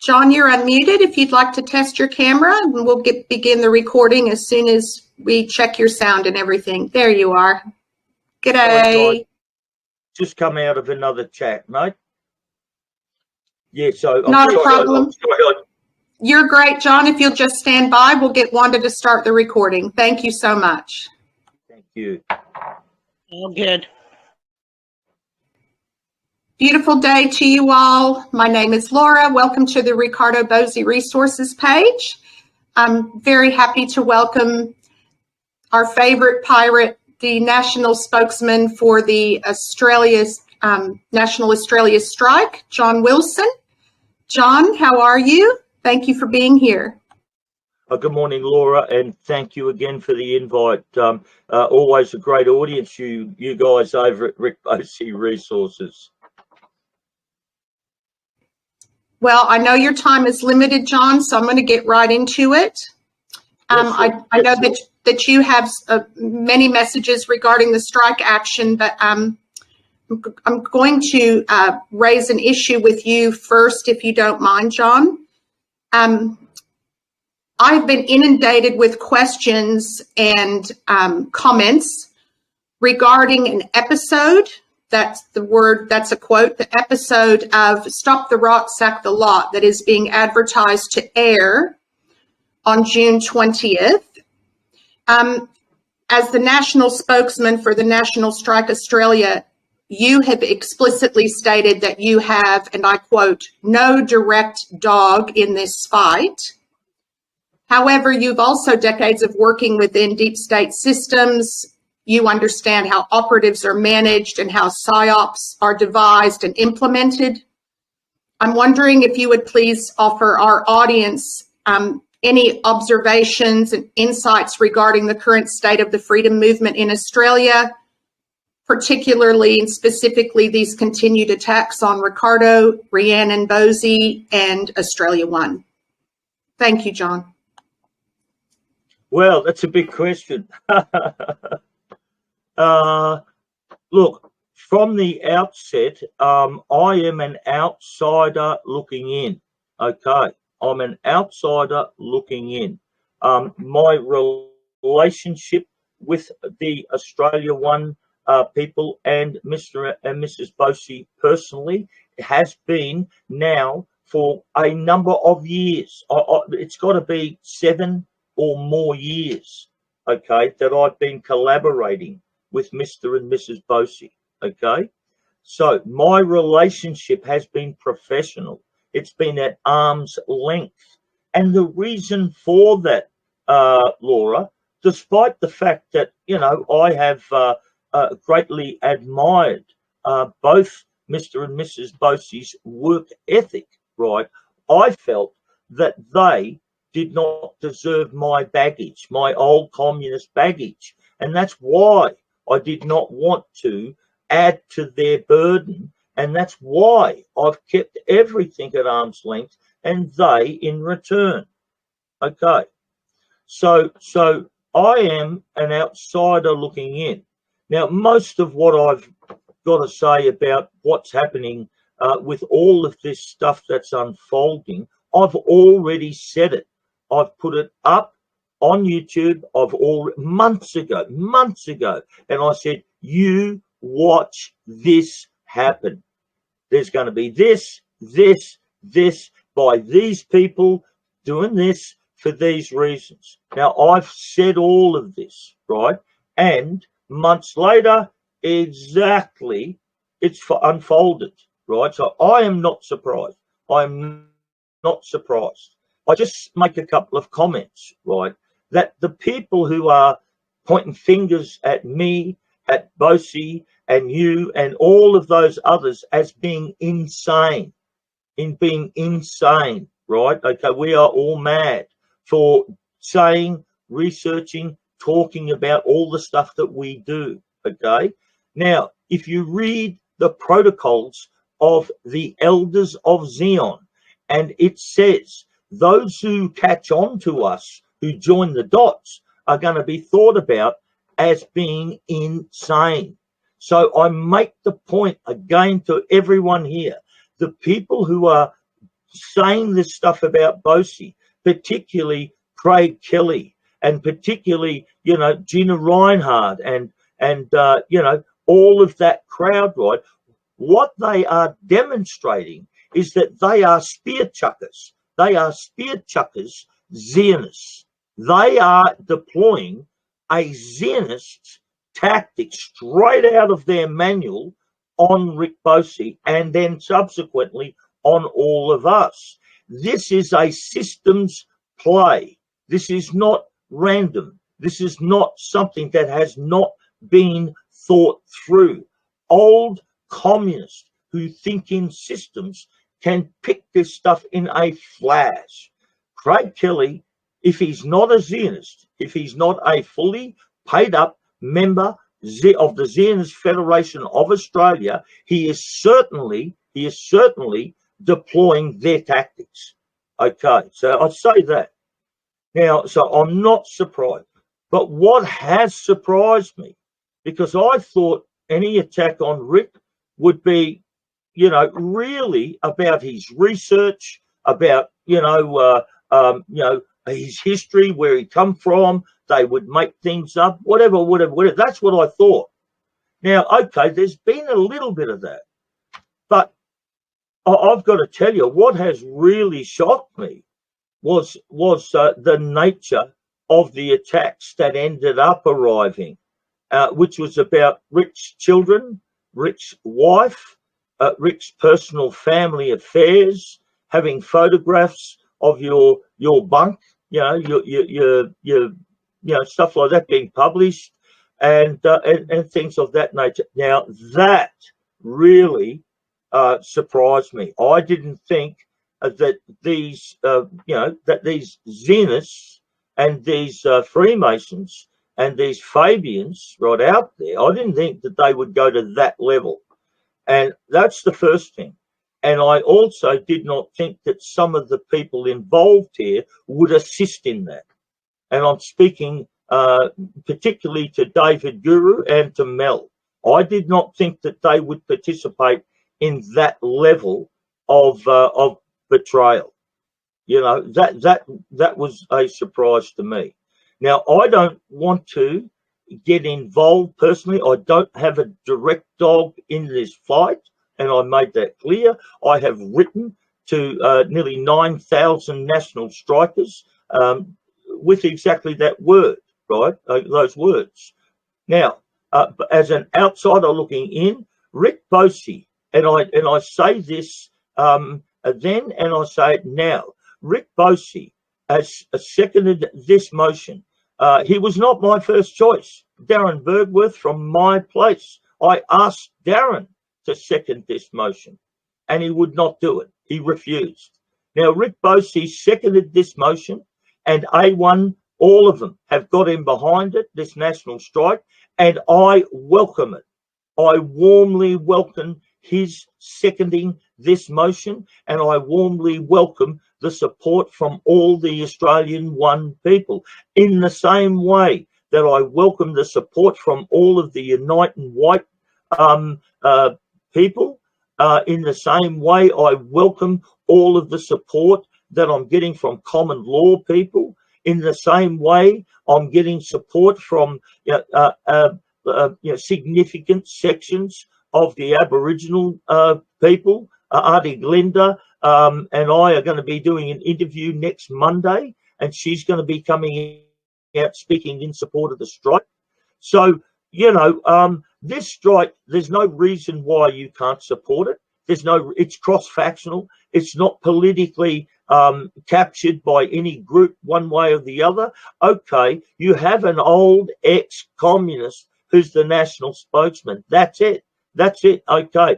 John, you're unmuted if you'd like to test your camera, and we'll begin the recording as soon as we check your sound and everything. There you are. G'day. Just come out of another chat, mate. Yeah, so not a problem. You're great, John. If you'll just stand by, we'll get Wanda to start the recording. Thank you so much. Thank you. All good. Beautiful day to you all. My name is Laura. Welcome to the Riccardo Bosi Resources page. I'm very happy to welcome our favorite pirate, the national spokesman for the National Australia Strike, John Wilson. John, how are you? Thank you for being here. Good morning, Laura, and thank you again for the invite. Always a great audience, you guys over at Rick Bosi Resources. Well, I know your time is limited, John, so I'm going to get right into it. I know that you have many messages regarding the strike action, but I'm going to raise an issue with you first, if you don't mind, John. I've been inundated with questions and comments regarding an episode. That's a quote, the episode of Stop the Rot, Sack the Lot that is being advertised to air on June 20th. As the national spokesman for the National Strike Australia, you have explicitly stated that you have, and I quote, no direct dog in this fight. However, you've also decades of working within deep state systems. You understand how operatives are managed and how PSYOPs are devised and implemented. I'm wondering if you would please offer our audience any observations and insights regarding the current state of the freedom movement in Australia, particularly and specifically these continued attacks on Riccardo, Rhiannon Bosi, and Australia One. Thank you, John. Well, that's a big question. Look, from the outset, I am an outsider looking in. Okay, I'm an outsider looking in. My relationship with the Australia One people and Mr. and Mrs. Bosi personally has been now for a number of years. It's got to be 7 or more years, okay, that I've been collaborating with Mr. and Mrs. Bosi, okay? So my relationship has been professional. It's been at arm's length. And the reason for that, Laura, despite the fact that, you know, I have greatly admired both Mr. and Mrs. Bosi's work ethic, right, I felt that they did not deserve my baggage, my old communist baggage. And that's why I did not want to add to their burden. And that's why I've kept everything at arm's length and they in return. Okay. So I am an outsider looking in. Now, most of what I've got to say about what's happening with all of this stuff that's unfolding, I've already said it. I've put it up on YouTube. Months ago, and I said, you watch this happen. There's going to be this by these people doing this for these reasons. Now, I've said all of this, right? And months later, exactly, it's unfolded, right? So I am not surprised. I'm not surprised. I just make a couple of comments, right? That the people who are pointing fingers at me, at Bosi, and you, and all of those others as being insane, right? Okay, we are all mad for saying, researching, talking about all the stuff that we do, okay? Now, if you read the protocols of the Elders of Zion, and it says, those who catch on to us, who join the dots, are going to be thought about as being insane. So I make the point again to everyone here, the people who are saying this stuff about Bosi, particularly Craig Kelly, and particularly, you know, Gina Reinhardt and you know, all of that crowd, right? What they are demonstrating is that they are spear chuckers. They are spear chuckers, Zionists. They are deploying a Zionist tactic straight out of their manual on Rick Bosi and then subsequently on all of us. This is a systems play. This is not random. This is not something that has not been thought through. Old communists who think in systems can pick this stuff in a flash. Craig Kelly, if he's not a Zionist, if he's not a fully paid up member of the Zionist Federation of Australia, he is certainly deploying their tactics. Okay, so I say that. Now, so I'm not surprised. But what has surprised me, because I thought any attack on Rick would be, you know, really about his research, about, you know, his history, where he come from. They would make things up, whatever. That's what I thought. Now, okay, there's been a little bit of that, but I've got to tell you, what has really shocked me was the nature of the attacks that ended up arriving, which was about Rick's children, Rick's wife, Rick's personal family affairs, having photographs of your bunk, you know, your stuff like that being published, and things of that nature. Now that really surprised me. I didn't think that these, that these Zionists and these Freemasons and these Fabians right out there, I didn't think that they would go to that level. And that's the first thing. And I also did not think that some of the people involved here would assist in that. And I'm speaking particularly to David Guru and to Mel. I did not think that they would participate in that level of betrayal. You know, that was a surprise to me. Now, I don't want to get involved personally. I don't have a direct dog in this fight, and I made that clear. I have written to nearly 9,000 national strikers with exactly that word, right? Those words. Now, as an outsider looking in, Rick Bosi, and I say this then and I say it now, Rick Bosi has seconded this motion. He was not my first choice. Darren Bergworth from my place. I asked Darren to second this motion, and he would not do it. He refused. Now, Rick Bosi seconded this motion, and A1, all of them have got him behind it, this national strike, and I welcome it. I warmly welcome his seconding this motion, and I warmly welcome the support from all the Australian One people, in the same way that I welcome the support from all of the Uniting White people. In the same way, I welcome all of the support that I'm getting from common law people. In the same way, I'm getting support from significant sections of the Aboriginal people. Auntie Glenda and I are going to be doing an interview next Monday, and she's going to be coming out speaking in support of the strike. So, you know, this strike, there's no reason why you can't support it. It's cross-factional. It's not politically captured by any group one way or the other. Okay, you have an old ex-communist who's the national spokesman. That's it. Okay.